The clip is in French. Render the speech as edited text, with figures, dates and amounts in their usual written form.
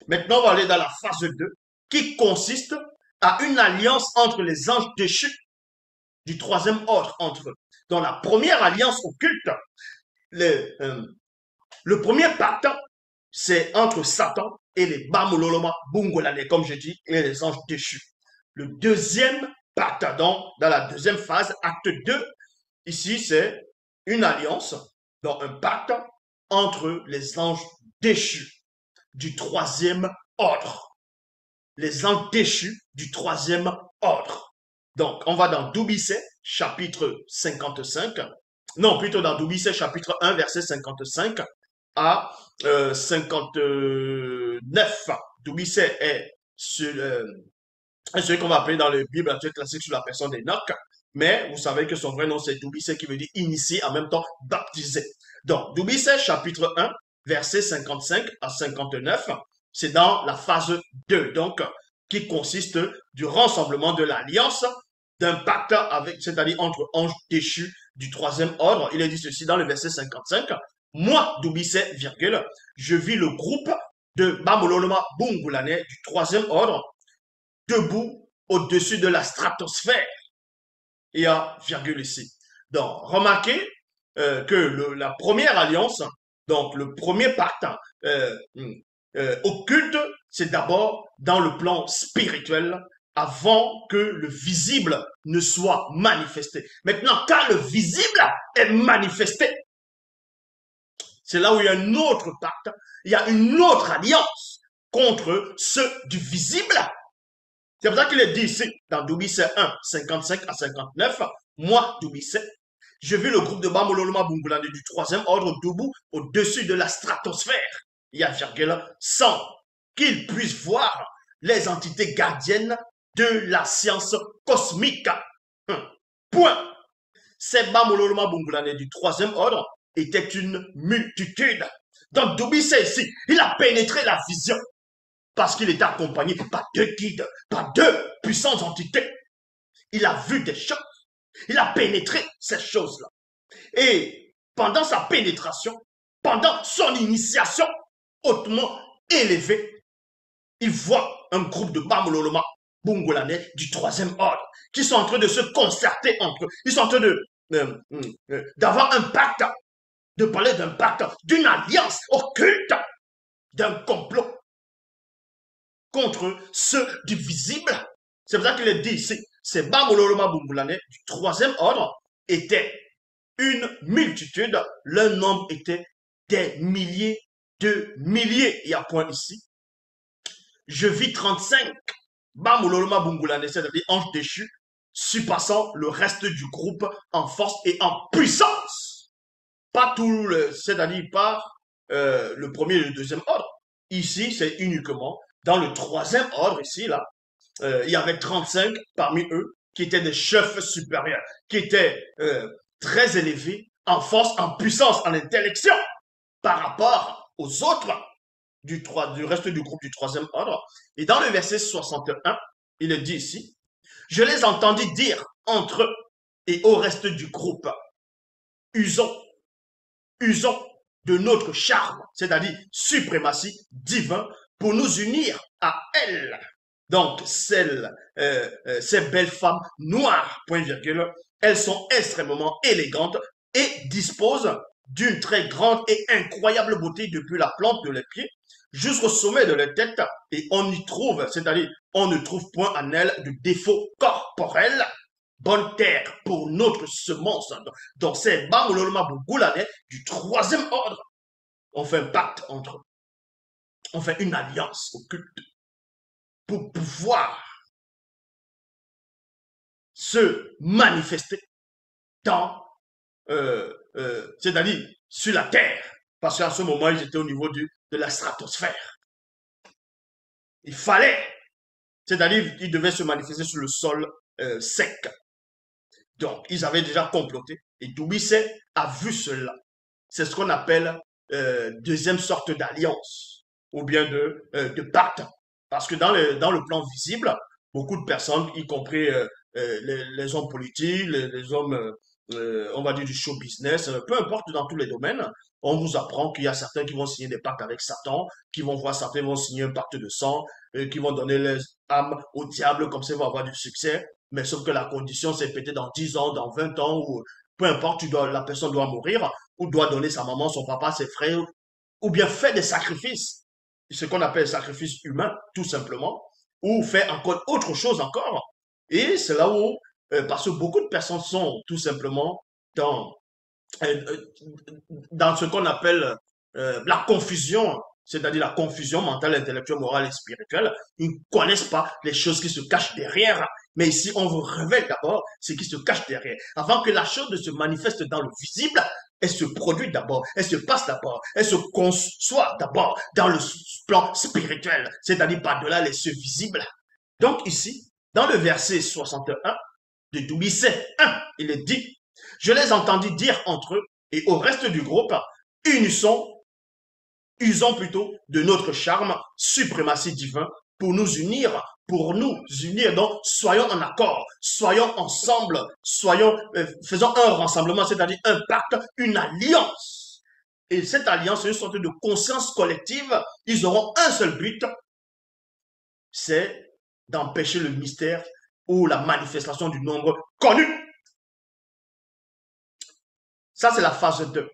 Maintenant, on va aller dans la phase 2, qui consiste à une alliance entre les anges déchus du troisième ordre entre eux. Dans la première alliance occulte, le, euh, le premier pacte, c'est entre Satan et les Bamololoma Bungolane, comme je dis, et les anges déchus. Le deuxième pacte, donc, dans la deuxième phase, acte 2, ici, c'est une alliance, donc un pacte entre les anges déchus du troisième ordre. Les anges déchus du troisième ordre. Donc, on va dans Doubicet, chapitre 55. Non, plutôt dans Doubicet, chapitre 1, verset 55 à 59. Doubicet est celui qu'on va appeler dans le Bible actuel classique sur la personne d'Enoch. Mais vous savez que son vrai nom, c'est Doubicet, qui veut dire initié, en même temps baptisé. Donc, Doubicet, chapitre 1, verset 55 à 59, c'est dans la phase 2, donc, qui consiste du rassemblement de l'alliance d'un pacte avec, c'est-à-dire entre anges déchus du troisième ordre. Il est dit ceci dans le verset 55. Moi, Doubicet, virgule, je vis le groupe de Bamololoma Bungulane du troisième ordre debout au-dessus de la stratosphère. Il y a virgule ici. Donc, remarquez que la première alliance, donc le premier pacte occulte, c'est d'abord dans le plan spirituel avant que le visible ne soit manifesté. Maintenant, quand le visible est manifesté, c'est là où il y a un autre pacte, il y a une autre alliance contre ceux du visible. C'est pour ça qu'il est dit ici, dans Doubicet 1, 55 à 59, moi, Doubicet, je vis le groupe de Bamololoma Bungulane du troisième ordre debout au-dessus de la stratosphère. Il y a virgule sans qu'ils puissent voir les entités gardiennes de la science cosmique. Point. Ces Bamololoma Bungulane du troisième ordre étaient une multitude. Donc Doubicet ici, il a pénétré la vision parce qu'il était accompagné par deux guides, par deux puissantes entités. Il a vu des choses. Il a pénétré ces choses-là. Et pendant sa pénétration, pendant son initiation hautement élevée, il voit un groupe de Bamololoma Bungolanais du troisième ordre qui sont en train de se concerter entre eux. Ils sont en train d'avoir un pacte, de parler d'un pacte, d'une alliance occulte, d'un complot contre ceux du visible. C'est pour ça qu'il est dit ici, ces Bamololoma Bungolanais du troisième ordre étaient une multitude, leur nombre était des milliers de milliers. Il y a point ici. Je vis 35 Bamololoma Bungulane, c'est-à-dire anges déchus, surpassant le reste du groupe en force et en puissance. Pas tout le, c'est-à-dire pas le premier et le deuxième ordre. Ici, c'est uniquement dans le troisième ordre, ici, là, il y avait 35 parmi eux qui étaient des chefs supérieurs, qui étaient très élevés en force, en puissance, en intellection par rapport aux autres du reste du groupe du troisième ordre. Et dans le verset 61, il est dit ici, je les entendis dire entre eux et au reste du groupe, usons, usons de notre charme, c'est-à-dire suprématie divine, pour nous unir à elle. Donc, ces belles femmes noires, point virgule, elles sont extrêmement élégantes et disposent d'une très grande et incroyable beauté depuis la plante de leurs pieds jusqu'au sommet de leur tête. Et on y trouve, c'est-à-dire, on ne trouve point en elles de défaut corporel. Bonne terre pour notre semence. Donc, ces Bamololoma Bougoulane du troisième ordre, on fait un pacte entre eux. On fait une alliance occulte pour pouvoir se manifester dans, c'est-à-dire sur la Terre. Parce qu'à ce moment, ils étaient au niveau de la stratosphère. Il fallait, c'est-à-dire ils devaient se manifester sur le sol sec. Donc, ils avaient déjà comploté. Et Doubicet a vu cela. C'est ce qu'on appelle deuxième sorte d'alliance ou bien de pacte. Parce que dans le plan visible, beaucoup de personnes, y compris les hommes politiques, les hommes on va dire du show business, peu importe dans tous les domaines, on vous apprend qu'il y a certains qui vont signer des pactes avec Satan, qui vont voir certains vont signer un pacte de sang, qui vont donner les âmes au diable, comme ça ils vont avoir du succès. Mais sauf que la condition, c'est peut-être dans 10 ans, dans 20 ans, ou peu importe, la personne doit mourir, ou doit donner sa maman, son papa, ses frères, ou bien faire des sacrifices, ce qu'on appelle sacrifice humain, tout simplement, ou faire encore autre chose encore. Et c'est là où, parce que beaucoup de personnes sont tout simplement dans, euh, euh, dans ce qu'on appelle la confusion, c'est-à-dire la confusion mentale, intellectuelle, morale et spirituelle. Ils ne connaissent pas les choses qui se cachent derrière. Mais ici, on vous révèle d'abord ce qui se cache derrière. Avant que la chose ne se manifeste dans le visible, elle se produit d'abord, elle se passe d'abord, elle se conçoit d'abord dans le plan spirituel, c'est-à-dire par-delà les cieux visibles. Donc ici, dans le verset 61 de Doulicet 1, il est dit, je les entendis dire entre eux et au reste du groupe, usons plutôt de notre charme, suprématie divin, pour nous unir. Donc, soyons en accord, soyons ensemble, faisons un rassemblement, c'est-à-dire un pacte, une alliance. Et cette alliance, c'est une sorte de conscience collective. Ils auront un seul but, c'est d'empêcher le mystère ou la manifestation du nombre connu. Ça, c'est la phase 2.